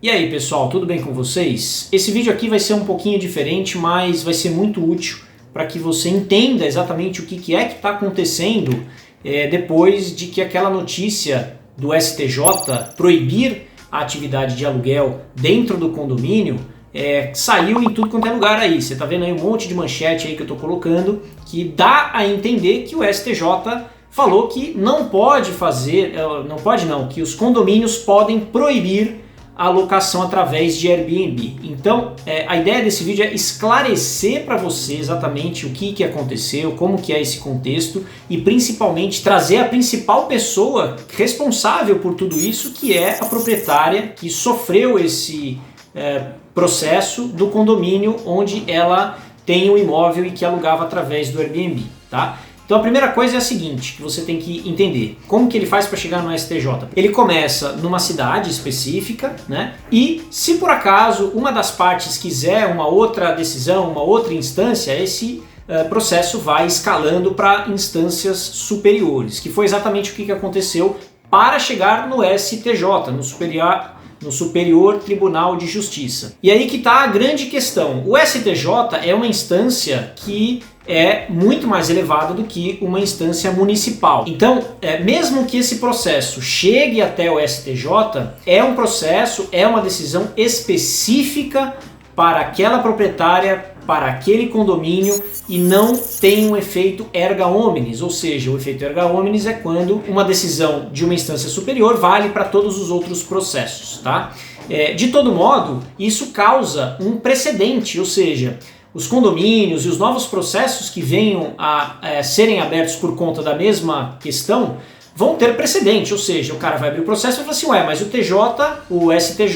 E aí pessoal, tudo bem com vocês? Esse vídeo aqui vai ser um pouquinho diferente, mas vai ser muito útil para que você entenda exatamente o que é que está acontecendo depois de que aquela notícia do STJ proibir a atividade de aluguel dentro do condomínio saiu em tudo quanto é lugar aí. Você está vendo aí um monte de manchete aí que eu estou colocando que dá a entender que o STJ falou que não pode fazer, que os condomínios podem proibir a locação através de Airbnb. Então, a ideia desse vídeo é esclarecer para você exatamente o que aconteceu, como que é esse contexto e principalmente trazer a principal pessoa responsável por tudo isso, que é a proprietária que sofreu esse processo do condomínio onde ela tem o imóvel e que alugava através do Airbnb, tá? Então a primeira coisa é a seguinte, que você tem que entender. Como que ele faz para chegar no STJ? Ele começa numa cidade específica, né? E se por acaso uma das partes quiser uma outra decisão, uma outra instância, esse processo vai escalando para instâncias superiores, que foi exatamente o que aconteceu para chegar no STJ, no Superior Tribunal de Justiça. E aí que está a grande questão. O STJ é uma instância que é muito mais elevada do que uma instância municipal. Então, mesmo que esse processo chegue até o STJ, é um processo, é uma decisão específica para aquela proprietária, para aquele condomínio e não tem um efeito erga omnes, ou seja, o efeito erga omnes é quando uma decisão de uma instância superior vale para todos os outros processos, tá? De todo modo, isso causa um precedente, ou seja, os condomínios e os novos processos que venham a serem abertos por conta da mesma questão vão ter precedente, ou seja, o cara vai abrir o processo e vai falar assim, mas o STJ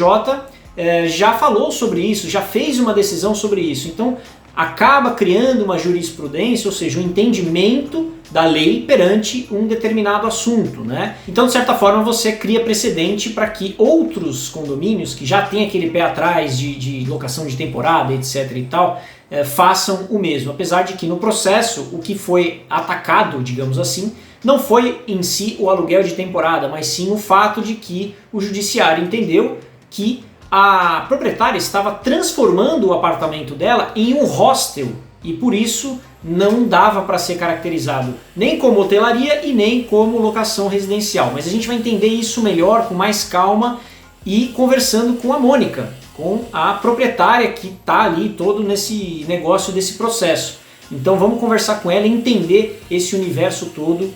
já falou sobre isso, já fez uma decisão sobre isso, então acaba criando uma jurisprudência, ou seja, um entendimento da lei perante um determinado assunto, né? Então, de certa forma, você cria precedente para que outros condomínios que já têm aquele pé atrás de locação de temporada, etc. e tal, façam o mesmo, apesar de que no processo o que foi atacado, digamos assim, não foi em si o aluguel de temporada, mas sim o fato de que o judiciário entendeu que a proprietária estava transformando o apartamento dela em um hostel e por isso não dava para ser caracterizado nem como hotelaria e nem como locação residencial. Mas a gente vai entender isso melhor, com mais calma e conversando com a Mônica, com a proprietária que está ali todo nesse negócio desse processo. Então vamos conversar com ela e entender esse universo todo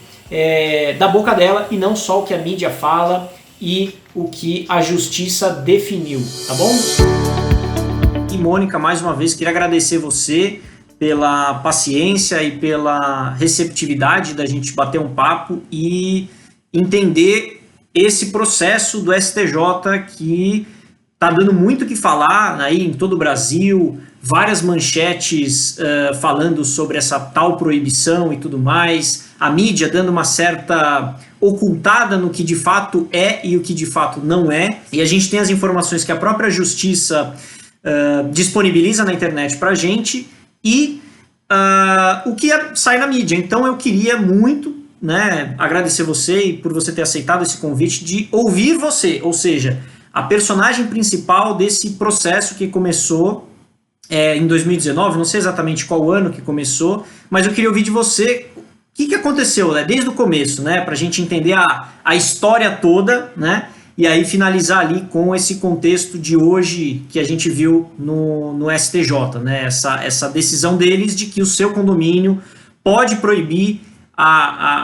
da boca dela e não só o que a mídia fala e o que a justiça definiu, tá bom? E Mônica, mais uma vez, queria agradecer você pela paciência e pela receptividade da gente bater um papo e entender esse processo do STJ que está dando muito o que falar aí em todo o Brasil, várias manchetes falando sobre essa tal proibição e tudo mais, a mídia dando uma certa ocultada no que de fato é e o que de fato não é, e a gente tem as informações que a própria justiça disponibiliza na internet para a gente e o que sai na mídia. Então eu queria muito agradecer você e por você ter aceitado esse convite de ouvir você, ou seja, a personagem principal desse processo que começou em 2019, não sei exatamente qual ano que começou, mas eu queria ouvir de você o que aconteceu desde o começo, para a gente entender a história toda, e aí finalizar ali com esse contexto de hoje que a gente viu no STJ, essa decisão deles de que o seu condomínio pode proibir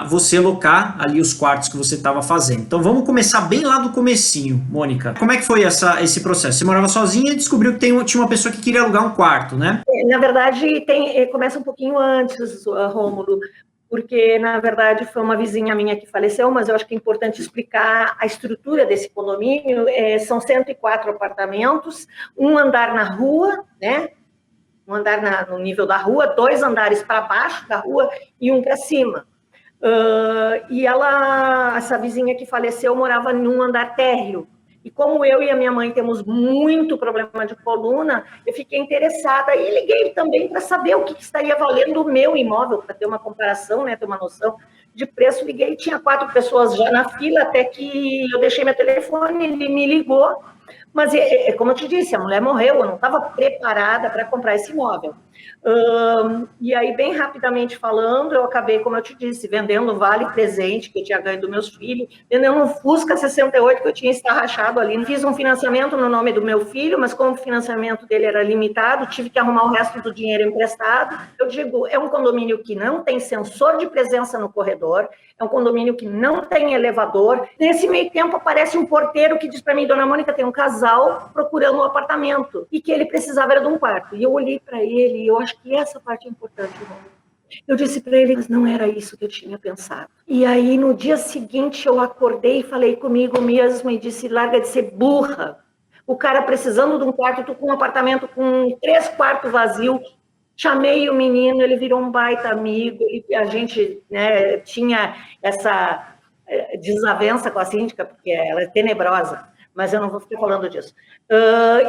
você alocar ali os quartos que você estava fazendo. Então vamos começar bem lá do comecinho, Mônica. Como é que foi esse processo? Você morava sozinha e descobriu que tinha uma pessoa que queria alugar um quarto, né? Na verdade, começa um pouquinho antes, Rômulo, porque, na verdade, foi uma vizinha minha que faleceu, mas eu acho que é importante explicar a estrutura desse condomínio. São 104 apartamentos, um andar na rua, um andar no nível da rua, 2 andares para baixo da rua e um para cima. E essa vizinha que faleceu morava num andar térreo. E como eu e a minha mãe temos muito problema de coluna, eu fiquei interessada e liguei também para saber o que estaria valendo o meu imóvel, para ter uma comparação, ter uma noção de preço. Liguei, tinha 4 pessoas já na fila, até que eu deixei meu telefone, ele me ligou Mas, como eu te disse, a mulher morreu, eu não estava preparada para comprar esse imóvel. E aí, bem rapidamente falando, eu acabei, como eu te disse, vendendo o vale presente que eu tinha ganho dos meus filhos, vendendo um Fusca 68 que eu tinha estarrachado ali. Fiz um financiamento no nome do meu filho, mas como o financiamento dele era limitado, tive que arrumar o resto do dinheiro emprestado. Eu digo, é um condomínio que não tem sensor de presença no corredor, é um condomínio que não tem elevador. Nesse meio tempo, aparece um porteiro que diz para mim, Dona Mônica, tem um casal procurando um apartamento e que ele precisava era de um quarto. E eu olhei para ele e eu acho que essa parte é importante, irmão. Eu disse para ele, mas não era isso que eu tinha pensado. E aí, no dia seguinte, eu acordei e falei comigo mesma e disse, larga de ser burra. O cara precisando de um quarto, tu com um apartamento com 3 quartos vazios. Chamei o menino, ele virou um baita amigo, a gente, né, tinha essa desavença com a síndica, porque ela é tenebrosa, mas eu não vou ficar falando disso.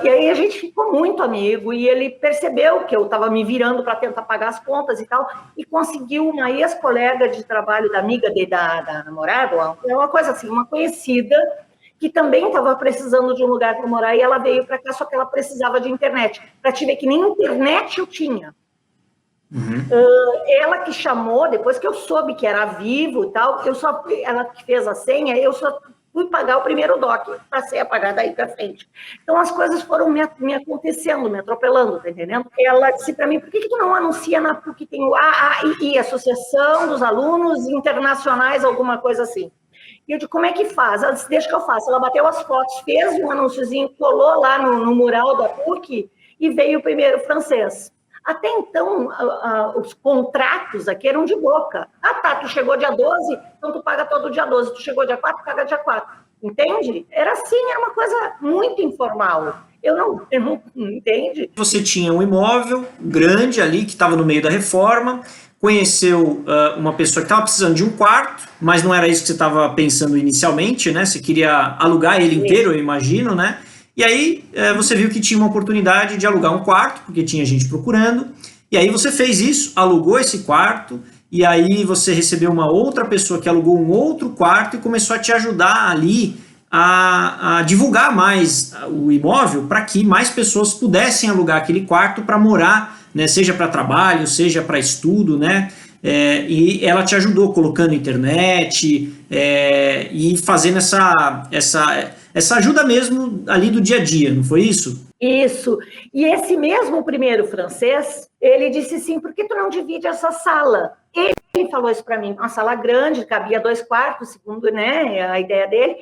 E aí a gente ficou muito amigo, e ele percebeu que eu estava me virando para tentar pagar as contas e tal, e conseguiu uma ex-colega de trabalho da amiga da namorada, uma coisa assim, uma conhecida, que também estava precisando de um lugar para morar, e ela veio para cá, só que ela precisava de internet. Para te ver que nem internet eu tinha. Ela que chamou, depois que eu soube que era vivo e tal, ela que fez a senha, eu só fui pagar o primeiro DOC, passei a pagar daí para frente. Então as coisas foram me acontecendo, me atropelando, tá entendendo? Ela disse para mim, por que tu não anuncia na PUC, tem o AAII, Associação dos Alunos Internacionais, alguma coisa assim. E eu disse, como é que faz? Ela disse, deixa que eu faço. Ela bateu as fotos, fez um anúnciozinho, colou lá no mural da PUC e veio o primeiro francês. Até então, os contratos aqui eram de boca. Ah, tá, tu chegou dia 12, então tu paga todo dia 12. Tu chegou dia 4, paga dia 4. Entende? Era assim, era uma coisa muito informal. Eu não entende? Você tinha um imóvel grande ali, que estava no meio da reforma, conheceu uma pessoa que estava precisando de um quarto, mas não era isso que você estava pensando inicialmente, né? Você queria alugar ele inteiro, eu imagino, né? E aí você viu que tinha uma oportunidade de alugar um quarto, porque tinha gente procurando, e aí você fez isso, alugou esse quarto, e aí você recebeu uma outra pessoa que alugou um outro quarto e começou a te ajudar ali a divulgar mais o imóvel para que mais pessoas pudessem alugar aquele quarto para morar, né, seja para trabalho, seja para estudo, né? E ela te ajudou colocando internet e fazendo essa ajuda mesmo ali do dia a dia, não foi isso? Isso. E esse mesmo primeiro francês, ele disse assim, por que tu não divide essa sala? Ele falou isso para mim, uma sala grande, cabia 2 quartos, segundo, né, a ideia dele.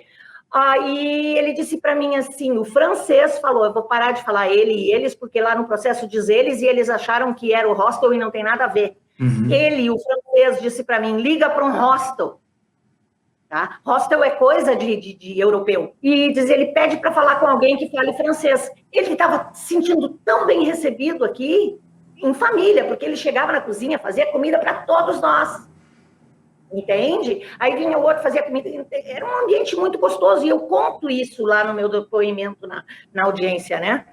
Aí ele disse para mim assim, o francês falou, eu vou parar de falar ele e eles, porque lá no processo diz eles, e eles acharam que era o hostel e não tem nada a ver. Ele, o francês, disse para mim, liga para um hostel. Tá? Hostel é coisa de europeu. E diz, ele pede para falar com alguém que fale francês. Ele estava se sentindo tão bem recebido aqui, em família, porque ele chegava na cozinha, fazia comida para todos nós. Entende? Aí vinha o outro, fazia comida. Era um ambiente muito gostoso, e eu conto isso lá no meu depoimento na audiência, né?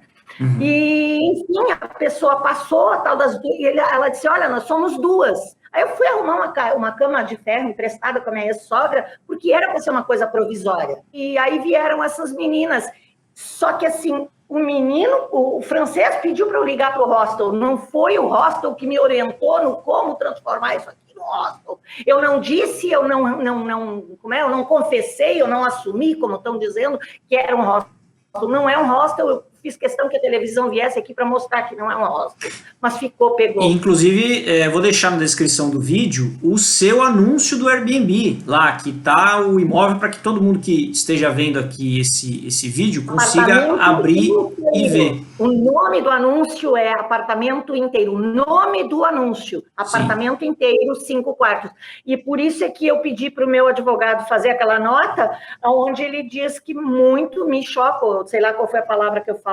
E, enfim, a pessoa passou, a tal das duas, e ela disse, olha, nós somos 2. Aí eu fui arrumar uma cama de ferro emprestada com a minha ex-sogra, porque era para ser uma coisa provisória. E aí vieram essas meninas. Só que, assim, o menino, o francês, pediu para eu ligar para o hostel. Não foi o hostel que me orientou no como transformar isso aqui no hostel. Eu não disse, eu não confessei, eu não assumi, como estão dizendo, que era um hostel. Não é um hostel, eu fiz questão que a televisão viesse aqui para mostrar que não é um hostel, mas pegou. Inclusive, vou deixar na descrição do vídeo o seu anúncio do Airbnb, lá que está o imóvel, para que todo mundo que esteja vendo aqui esse vídeo consiga abrir e ver. O nome do anúncio é apartamento inteiro, o nome do anúncio, apartamento Sim. inteiro, 5 quartos. E por isso é que eu pedi para o meu advogado fazer aquela nota, onde ele diz que muito me choca, sei lá qual foi a palavra que eu falei,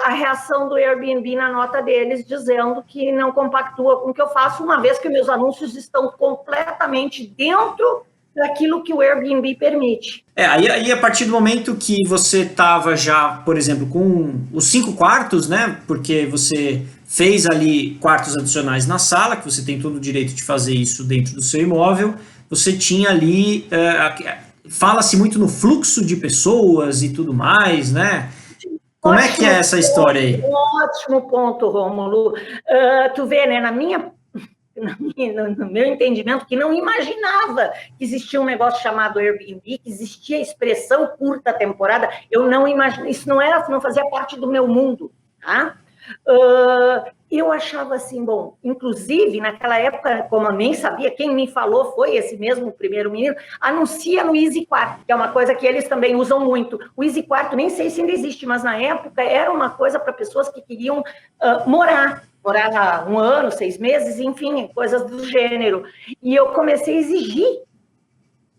a reação do Airbnb na nota deles, dizendo que não compactua com o que eu faço, uma vez que meus anúncios estão completamente dentro daquilo que o Airbnb permite. Aí a partir do momento que você estava já, por exemplo, com os 5 quartos, né, porque você fez ali quartos adicionais na sala, que você tem todo o direito de fazer isso dentro do seu imóvel, você tinha ali... fala-se muito no fluxo de pessoas e tudo mais, né? Como é que é essa história aí? Ótimo ponto, Rômulo. Tu vê, né, no meu entendimento, que não imaginava que existia um negócio chamado Airbnb, que existia a expressão curta temporada. Eu não imagino, isso não fazia parte do meu mundo, tá? Eu achava assim, bom, inclusive naquela época, como eu nem sabia, quem me falou foi esse mesmo primeiro menino, anuncia no Easy Quarto, que é uma coisa que eles também usam muito. O Easy Quarto, nem sei se ainda existe, mas na época era uma coisa para pessoas que queriam morar lá 1 ano, 6 meses, enfim, coisas do gênero. E eu comecei a exigir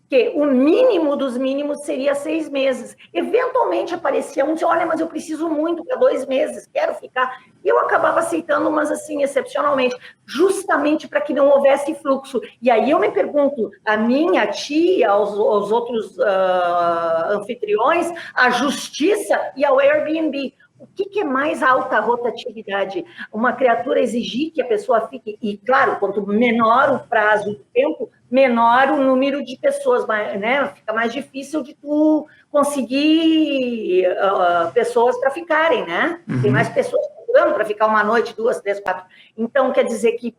que o mínimo dos mínimos seria 6 meses. Eventualmente aparecia um, olha, mas eu preciso muito para 2 meses, quero ficar. E eu acabava aceitando, mas assim, excepcionalmente, justamente para que não houvesse fluxo. E aí eu me pergunto, a minha tia, aos outros anfitriões, a justiça e ao Airbnb, o que é mais alta rotatividade? Uma criatura exigir que a pessoa fique, e claro, quanto menor o prazo do tempo, menor o número de pessoas, né? Fica mais difícil de tu conseguir pessoas para ficarem, né? Tem mais pessoas procurando para ficar 1 noite, 2, 3, 4. Então, quer dizer que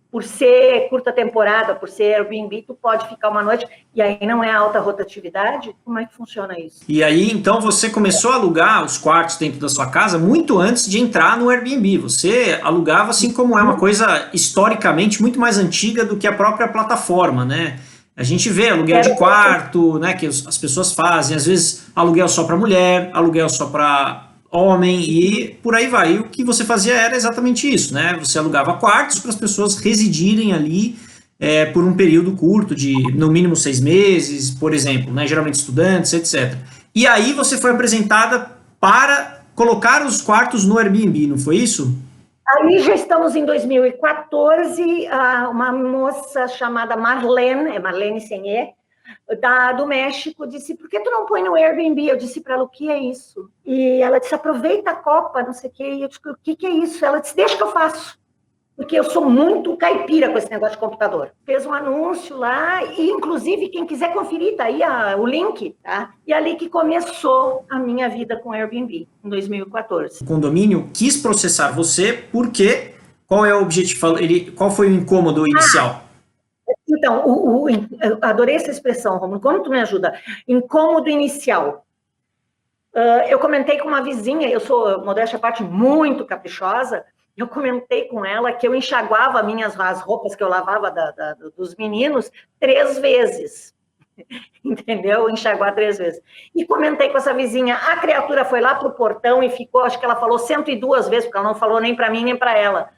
por ser curta temporada, por ser Airbnb, tu pode ficar 1 noite, e aí não é alta rotatividade? Como é que funciona isso? E aí, então, você começou a alugar os quartos dentro da sua casa muito antes de entrar no Airbnb. Você alugava assim como é uma coisa historicamente muito mais antiga do que a própria plataforma, né? A gente vê aluguel de quarto, né, que as pessoas fazem, às vezes aluguel só para mulher, aluguel só para homem e por aí vai. E o que você fazia era exatamente isso, né? Você alugava quartos para as pessoas residirem ali por um período curto, de no mínimo 6 meses, por exemplo, né? Geralmente estudantes, etc. E aí você foi apresentada para colocar os quartos no Airbnb, não foi isso? Aí já estamos em 2014, uma moça chamada Marlene sem E, do México, disse, por que tu não põe no Airbnb? Eu disse para ela, o que é isso? E ela disse, aproveita a Copa, não sei o quê. E eu disse, o que é isso? Ela disse, deixa que eu faço. Porque eu sou muito caipira com esse negócio de computador. Fez um anúncio lá, e inclusive quem quiser conferir, tá aí o link, tá? E ali que começou a minha vida com Airbnb, em 2014. O condomínio quis processar você porque qual é o objetivo? Qual foi o incômodo inicial? Então, eu adorei essa expressão, Romulo, como tu me ajuda? Incômodo inicial. Eu comentei com uma vizinha, eu sou, modéstia à parte, muito caprichosa, eu comentei com ela que eu enxaguava as roupas que eu lavava dos meninos 3 vezes, entendeu? Enxaguar 3 vezes. E comentei com essa vizinha, a criatura foi lá para o portão e ficou, acho que ela falou 102 vezes, porque ela não falou nem para mim nem para ela.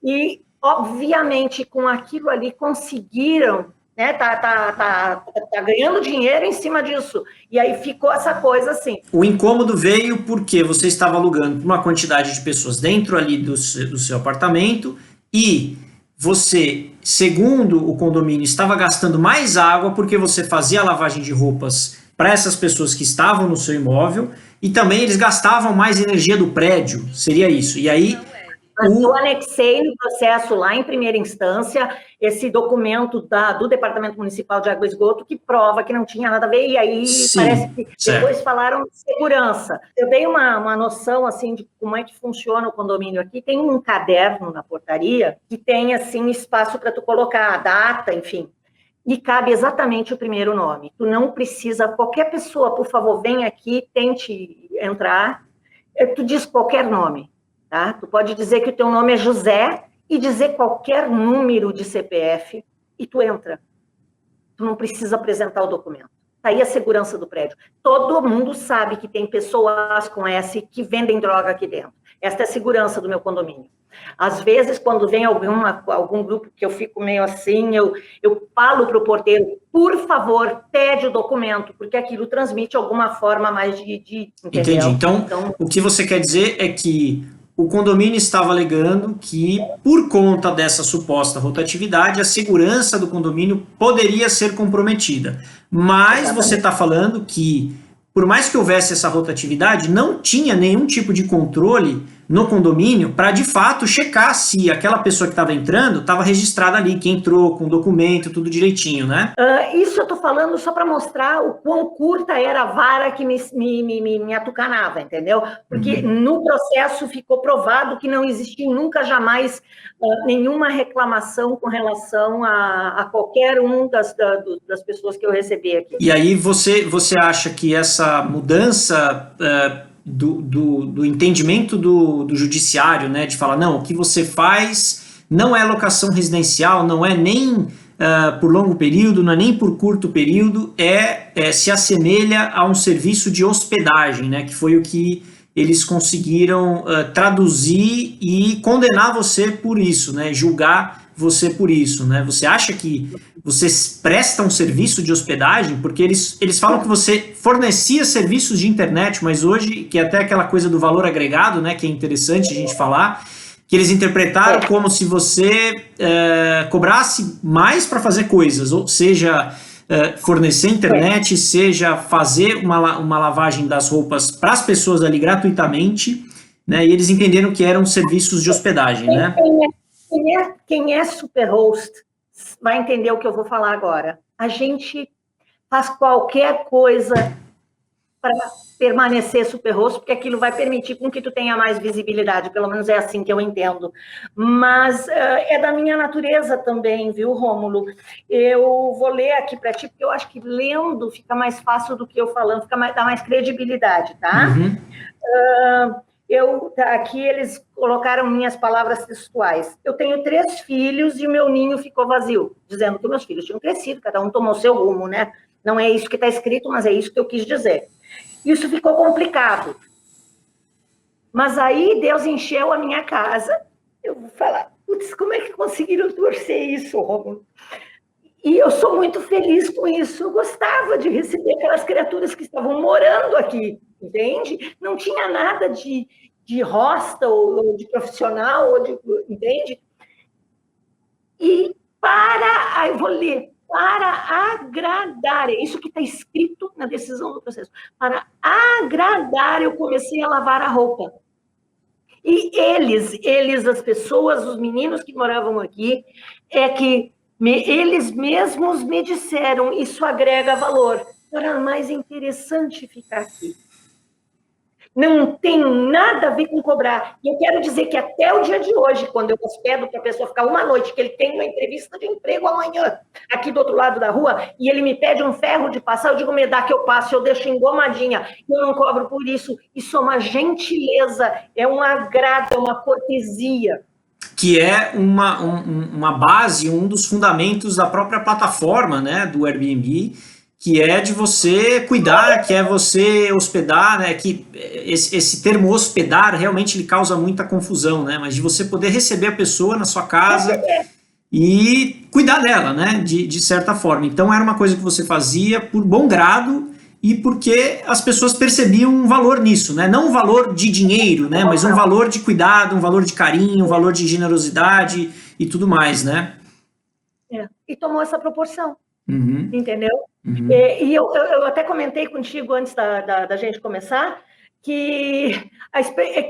E, obviamente, com aquilo ali conseguiram, né, tá ganhando dinheiro em cima disso. E aí ficou essa coisa assim. O incômodo veio porque você estava alugando uma quantidade de pessoas dentro ali do seu apartamento e você, segundo o condomínio, estava gastando mais água porque você fazia a lavagem de roupas para essas pessoas que estavam no seu imóvel e também eles gastavam mais energia do prédio, seria isso. E aí... Eu anexei no processo lá em primeira instância esse documento do Departamento Municipal de Água e Esgoto que prova que não tinha nada a ver, e aí sim, parece que certo. Depois falaram de segurança. Eu dei uma noção assim de como é que funciona o condomínio aqui. Tem um caderno na portaria que tem assim espaço para tu colocar a data, enfim. E cabe exatamente o primeiro nome. Tu não precisa, qualquer pessoa, por favor, vem aqui, tente entrar, tu diz qualquer nome. Tá? Tu pode dizer que o teu nome é José e dizer qualquer número de CPF e tu entra. Tu não precisa apresentar o documento. Está aí a segurança do prédio. Todo mundo sabe que tem pessoas com S que vendem droga aqui dentro. Esta é a segurança do meu condomínio. Às vezes, quando vem algum grupo que eu fico meio assim, eu falo para o porteiro, por favor, pede o documento, porque aquilo transmite alguma forma mais de entendeu? Entendi. Então, o que você quer dizer é que o condomínio estava alegando que, por conta dessa suposta rotatividade, a segurança do condomínio poderia ser comprometida. Mas exatamente. Você está falando que, por mais que houvesse essa rotatividade, não tinha nenhum tipo de controle no condomínio para, de fato, checar se aquela pessoa que estava entrando estava registrada ali, que entrou com o documento, tudo direitinho, né? Isso eu estou falando só para mostrar o quão curta era a vara que me atucanava, entendeu? Porque no processo ficou provado que não existiu nunca, jamais, nenhuma reclamação com relação a qualquer das pessoas que eu recebi aqui. E aí você acha que essa mudança do entendimento do judiciário, né, de falar, não, o que você faz não é locação residencial, não é nem por longo período, não é nem por curto período, se assemelha a um serviço de hospedagem, né, que foi o que eles conseguiram traduzir e condenar você por isso, né, julgar você por isso, né? Você acha que você presta um serviço de hospedagem? Porque eles falam que você fornecia serviços de internet, mas hoje, que é até aquela coisa do valor agregado, né, que é interessante a gente falar, que eles interpretaram como se você cobrasse mais para fazer coisas, ou seja, fornecer internet, seja fazer uma lavagem das roupas para as pessoas ali gratuitamente, né? E eles entenderam que eram serviços de hospedagem, né? Quem é Superhost vai entender o que eu vou falar agora. A gente faz qualquer coisa para permanecer Superhost, porque aquilo vai permitir com que tu tenha mais visibilidade, pelo menos é assim que eu entendo. Mas é da minha natureza também, viu, Rômulo? Eu vou ler aqui para ti, porque eu acho que lendo fica mais fácil do que eu falando, dá mais credibilidade, tá? Aqui eles colocaram minhas palavras textuais. Eu tenho 3 filhos e o meu ninho ficou vazio, dizendo que meus filhos tinham crescido, cada um tomou seu rumo, né? Não é isso que está escrito, mas é isso que eu quis dizer. Isso ficou complicado. Mas aí Deus encheu a minha casa. Eu vou falar, putz, como é que conseguiram torcer isso, Rômulo? E eu sou muito feliz com isso. Eu gostava de receber aquelas criaturas que estavam morando aqui, entende? Não tinha nada de hostel, ou de profissional, entende? E eu vou ler, para agradar, é isso que está escrito na decisão do processo, para agradar, eu comecei a lavar a roupa. E eles, as pessoas, os meninos que moravam aqui, eles mesmos me disseram, isso agrega valor. Era mais interessante ficar aqui. Não tem nada a ver com cobrar. E eu quero dizer que até o dia de hoje, quando eu hospedo para a pessoa ficar uma noite, que ele tem uma entrevista de emprego amanhã, aqui do outro lado da rua, e ele me pede um ferro de passar, eu digo, me dá que eu passo, eu deixo engomadinha, eu não cobro por isso. Isso é uma gentileza, é um agrado, é uma cortesia. Que é uma base, um dos fundamentos da própria plataforma, né, do Airbnb, que é de você cuidar, que é você hospedar, né, que esse termo hospedar realmente ele causa muita confusão, né, mas de você poder receber a pessoa na sua casa e cuidar dela, né, de certa forma. Então era uma coisa que você fazia por bom grado e porque as pessoas percebiam um valor nisso, né, não um valor de dinheiro, né, mas um valor de cuidado, um valor de carinho, um valor de generosidade e tudo mais, né. E tomou essa proporção. Entendeu? E eu até comentei contigo antes da gente começar que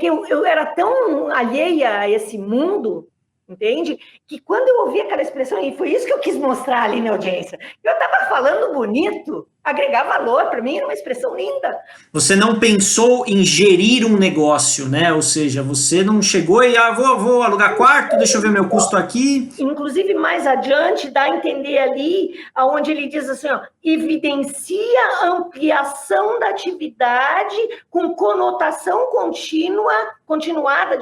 eu era tão alheia a esse mundo, entende? Que quando eu ouvi aquela expressão, e foi isso que eu quis mostrar ali na audiência, eu estava falando bonito, agregar valor, para mim era uma expressão linda. Você não pensou em gerir um negócio, né? Ou seja, você não chegou e vou alugar quarto, deixa eu ver meu custo aqui. Inclusive, mais adiante, dá a entender ali, onde ele diz assim, ó, evidencia ampliação da atividade com conotação continuada,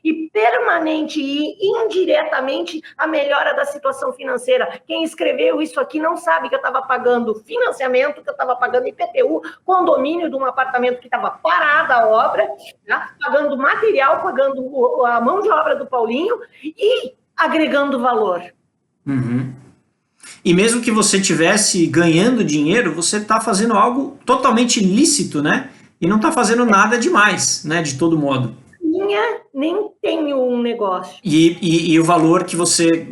e permanente e indiretamente a melhora da situação financeira. Quem escreveu isso aqui não sabe que eu estava pagando financiamento, que eu estava pagando IPTU, condomínio de um apartamento que estava parada a obra, tá? Pagando material, pagando a mão de obra do Paulinho e agregando valor. E mesmo que você estivesse ganhando dinheiro, você está fazendo algo totalmente lícito, né? E não está fazendo nada demais, né? De todo modo. tinha, nem tenho um negócio. E o valor que você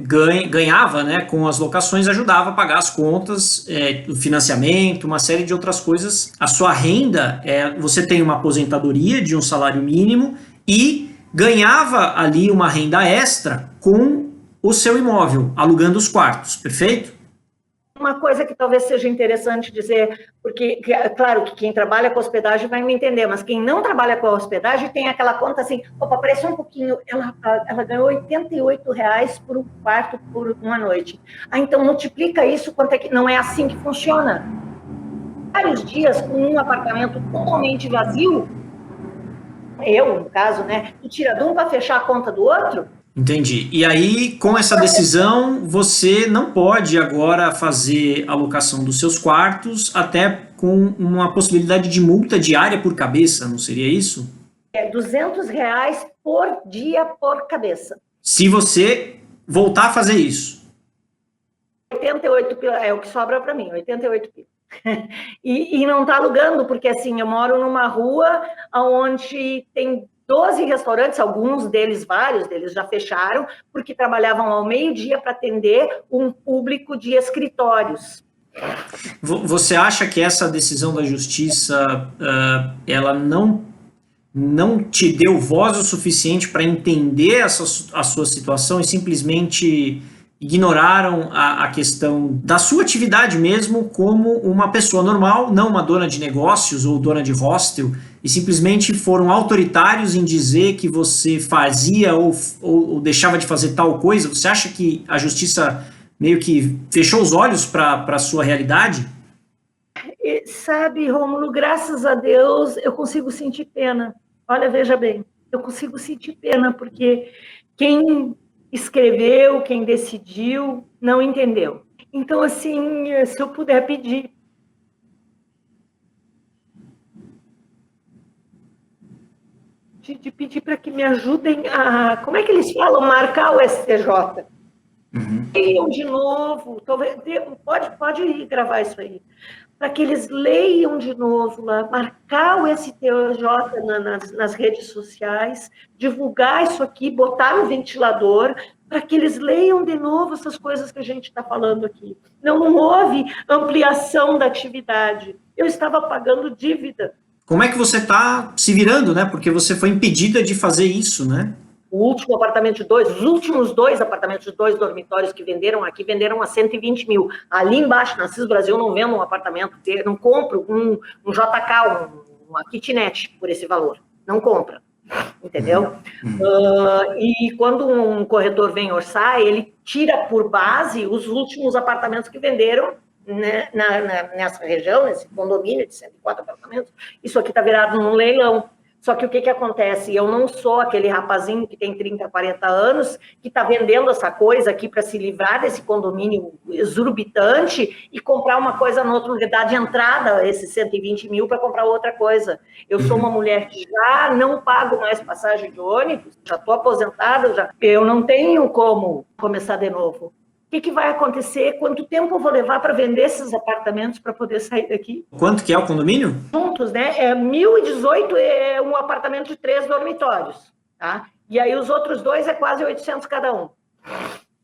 ganhava, né, com as locações ajudava a pagar as contas, o financiamento, uma série de outras coisas. A sua renda, você tem uma aposentadoria de um salário mínimo e ganhava ali uma renda extra com o seu imóvel, alugando os quartos, perfeito? Uma coisa que talvez seja interessante dizer, porque, claro, que quem trabalha com hospedagem vai me entender, mas quem não trabalha com hospedagem tem aquela conta assim, opa, apareceu um pouquinho, ela ganhou R$88 por um quarto por uma noite. Então, multiplica isso, quanto é que não é assim que funciona. Vários dias com um apartamento totalmente vazio, eu, no caso, né, tu tira de um para fechar a conta do outro. Entendi. E aí, com essa decisão, você não pode agora fazer a locação dos seus quartos, até com uma possibilidade de multa diária por cabeça, não seria isso? R$200 por dia por cabeça. Se você voltar a fazer isso. 88 pila, é o que sobra para mim, 88 pila. E não está alugando, porque assim, eu moro numa rua onde tem 12 restaurantes, alguns deles, vários deles já fecharam, porque trabalhavam ao meio-dia para atender um público de escritórios. Você acha que essa decisão da justiça, ela não te deu voz o suficiente para entender a sua situação e simplesmente ignoraram a questão da sua atividade mesmo como uma pessoa normal, não uma dona de negócios ou dona de hostel, e simplesmente foram autoritários em dizer que você fazia ou deixava de fazer tal coisa? Você acha que a justiça meio que fechou os olhos para a sua realidade? Sabe, Rômulo, graças a Deus eu consigo sentir pena. Olha, veja bem, eu consigo sentir pena porque quem escreveu, quem decidiu, não entendeu. Então, assim, se eu puder pedir de pedir para que me ajudem a, como é que eles falam, marcar o STJ. Leiam de novo, talvez, pode gravar isso aí, para que eles leiam de novo lá, marcar o STJ nas redes sociais, divulgar isso aqui, botar no ventilador, para que eles leiam de novo essas coisas que a gente está falando aqui. Não houve ampliação da atividade, eu estava pagando dívida. Como é que você está se virando, né? Porque você foi impedida de fazer isso, né? O último apartamento de dois, os últimos 2 apartamentos de 2 dormitórios que venderam aqui, venderam a 120 mil. Ali embaixo, na CIS Brasil, não vendo um apartamento, não compro um JK, uma kitnet por esse valor. Não compra, entendeu? E quando um corretor vem orçar, ele tira por base os últimos apartamentos que venderam, né, nessa região, nesse condomínio de 104 apartamentos. Isso aqui está virado num leilão. Só que o que acontece? Eu não sou aquele rapazinho que tem 30, 40 anos, que está vendendo essa coisa aqui para se livrar desse condomínio exorbitante e comprar uma coisa no outro lugar, dar de entrada esses 120 mil para comprar outra coisa. Eu sou uma mulher que já não pago mais passagem de ônibus, já estou aposentada, eu não tenho como começar de novo. O que vai acontecer? Quanto tempo eu vou levar para vender esses apartamentos para poder sair daqui? Quanto que é o condomínio? Juntos, né? 1.018 é um apartamento de 3 dormitórios, tá? E aí os outros 2 é quase 800 cada um.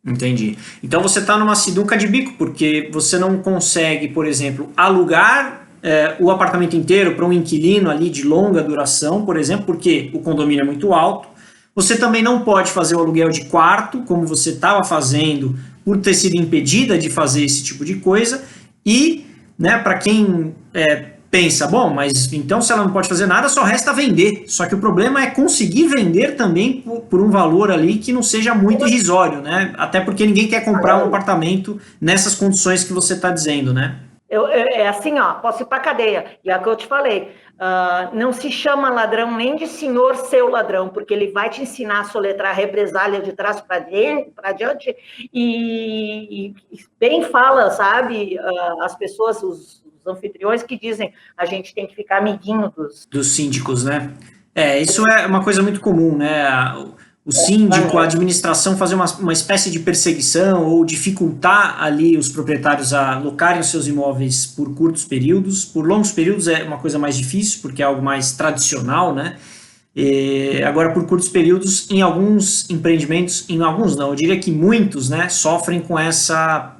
Entendi. Então você está numa sinuca de bico, porque você não consegue, por exemplo, alugar o apartamento inteiro para um inquilino ali de longa duração, por exemplo, porque o condomínio é muito alto. Você também não pode fazer o aluguel de quarto, como você estava fazendo, por ter sido impedida de fazer esse tipo de coisa. E, né, para quem pensa, bom, mas então se ela não pode fazer nada, só resta vender. Só que o problema é conseguir vender também por um valor ali que não seja muito irrisório, né? Até porque ninguém quer comprar um apartamento nessas condições que você está dizendo, né? É assim, ó, posso ir para cadeia. E é o que eu te falei. Não se chama ladrão nem de senhor seu ladrão, porque ele vai te ensinar a soletrar a represália de trás para diante e bem fala, sabe, as pessoas, os anfitriões que dizem a gente tem que ficar amiguinho dos síndicos, né? Isso é uma coisa muito comum, né? O síndico, a administração fazer uma espécie de perseguição ou dificultar ali os proprietários a alocarem os seus imóveis por curtos períodos. Por longos períodos é uma coisa mais difícil, porque é algo mais tradicional, né? Agora, por curtos períodos, em alguns empreendimentos, em alguns não, eu diria que muitos, né, sofrem com essa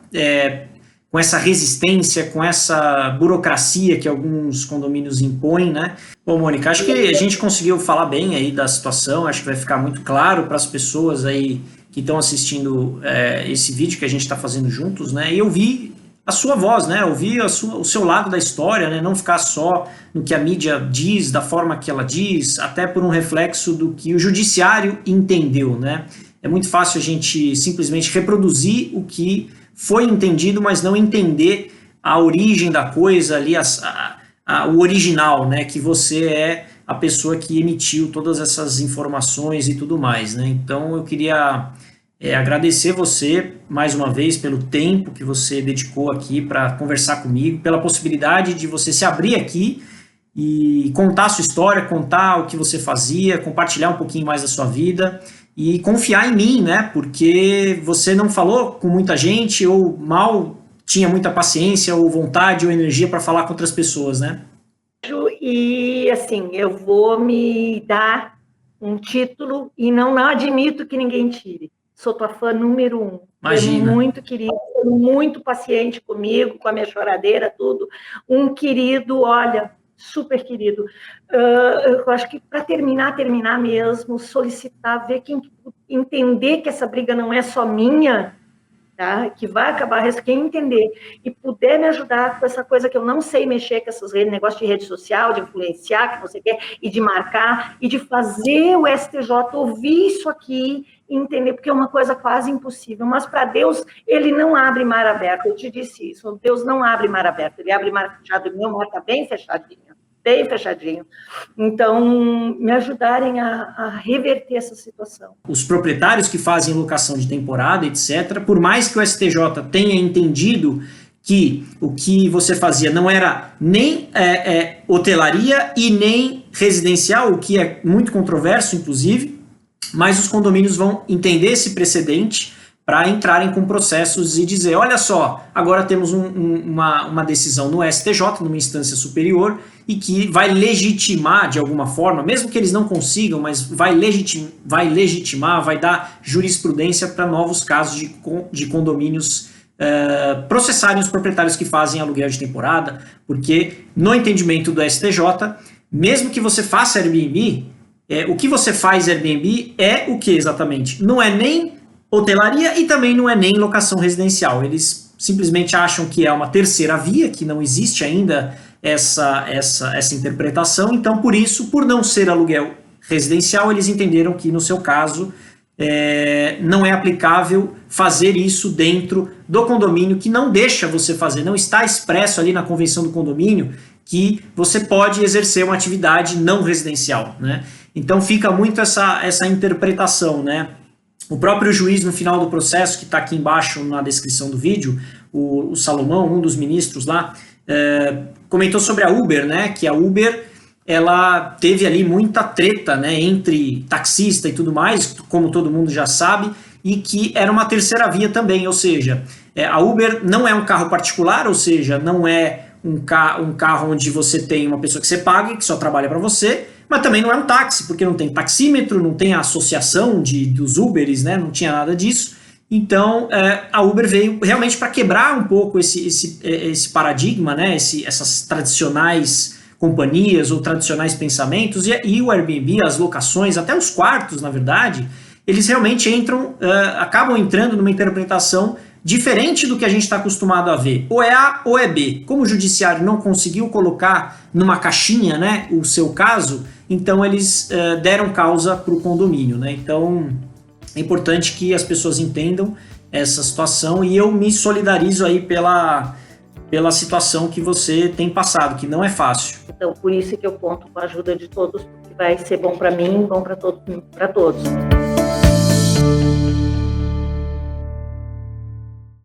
resistência, com essa burocracia que alguns condomínios impõem, né? Bom, Mônica, acho que a gente conseguiu falar bem aí da situação, acho que vai ficar muito claro para as pessoas aí que estão assistindo esse vídeo que a gente está fazendo juntos, né? E ouvir a sua voz, né? Ouvir o seu lado da história, né? Não ficar só no que a mídia diz, da forma que ela diz, até por um reflexo do que o judiciário entendeu, né? É muito fácil a gente simplesmente reproduzir o que foi entendido, mas não entender a origem da coisa ali, o original, né? Que você é a pessoa que emitiu todas essas informações e tudo mais, né? Então eu queria agradecer você mais uma vez pelo tempo que você dedicou aqui para conversar comigo, pela possibilidade de você se abrir aqui e contar a sua história, contar o que você fazia, compartilhar um pouquinho mais da sua vida e confiar em mim, né? Porque você não falou com muita gente ou mal tinha muita paciência ou vontade ou energia para falar com outras pessoas, né? E assim, eu vou me dar um título e não admito que ninguém tire. Sou tua fã número 1. Imagina. É muito querido, muito paciente comigo, com a minha choradeira, tudo. Um querido, olha, super querido. Eu acho que para terminar mesmo, solicitar, entender que essa briga não é só minha, tá? Que vai acabar, quem entender e puder me ajudar com essa coisa que eu não sei mexer com essas redes, negócio de rede social, de influenciar, que você quer, e de marcar, e de fazer o STJ ouvir isso aqui e entender, porque é uma coisa quase impossível, mas para Deus, ele não abre mar aberto, eu te disse isso, Deus não abre mar aberto, ele abre mar fechado, e meu mar está bem fechadinho. Então, me ajudarem a reverter essa situação. Os proprietários que fazem locação de temporada, etc., por mais que o STJ tenha entendido que o que você fazia não era nem hotelaria e nem residencial, o que é muito controverso, inclusive, mas os condomínios vão entender esse precedente para entrarem com processos e dizer, olha só, agora temos uma decisão no STJ, numa instância superior, e que vai legitimar de alguma forma, mesmo que eles não consigam, mas vai legitimar, vai dar jurisprudência para novos casos de condomínios processarem os proprietários que fazem aluguel de temporada, porque no entendimento do STJ, mesmo que você faça Airbnb, o que você faz Airbnb é o que exatamente? Não é nem hotelaria e também não é nem locação residencial. Eles simplesmente acham que é uma terceira via, que não existe ainda essa interpretação. Então, por isso, por não ser aluguel residencial, eles entenderam que, no seu caso, não é aplicável fazer isso dentro do condomínio, que não deixa você fazer, não está expresso ali na convenção do condomínio que você pode exercer uma atividade não residencial, né? Então fica muito essa interpretação, né? O próprio juiz, no final do processo, que está aqui embaixo na descrição do vídeo, o Salomão, um dos ministros lá, comentou sobre a Uber, né? Que a Uber, ela teve ali muita treta, né? Entre taxista e tudo mais, como todo mundo já sabe, e que era uma terceira via também, ou seja, a Uber não é um carro particular, ou seja, não é um carro onde você tem uma pessoa que você paga e que só trabalha para você, mas também não é um táxi, porque não tem taxímetro, não tem a associação dos Uberes, né? Não tinha nada disso. Então, a Uber veio realmente para quebrar um pouco esse paradigma, né? Essas tradicionais companhias ou tradicionais pensamentos, e o Airbnb, as locações, até os quartos, na verdade, eles realmente acabam entrando numa interpretação diferente do que a gente está acostumado a ver. Ou é A ou é B. Como o judiciário não conseguiu colocar numa caixinha, né, o seu caso, então eles deram causa para o condomínio, né? Então é importante que as pessoas entendam essa situação e eu me solidarizo aí pela situação que você tem passado, que não é fácil. Então, por isso que eu conto com a ajuda de todos, porque vai ser bom para mim, bom para todos.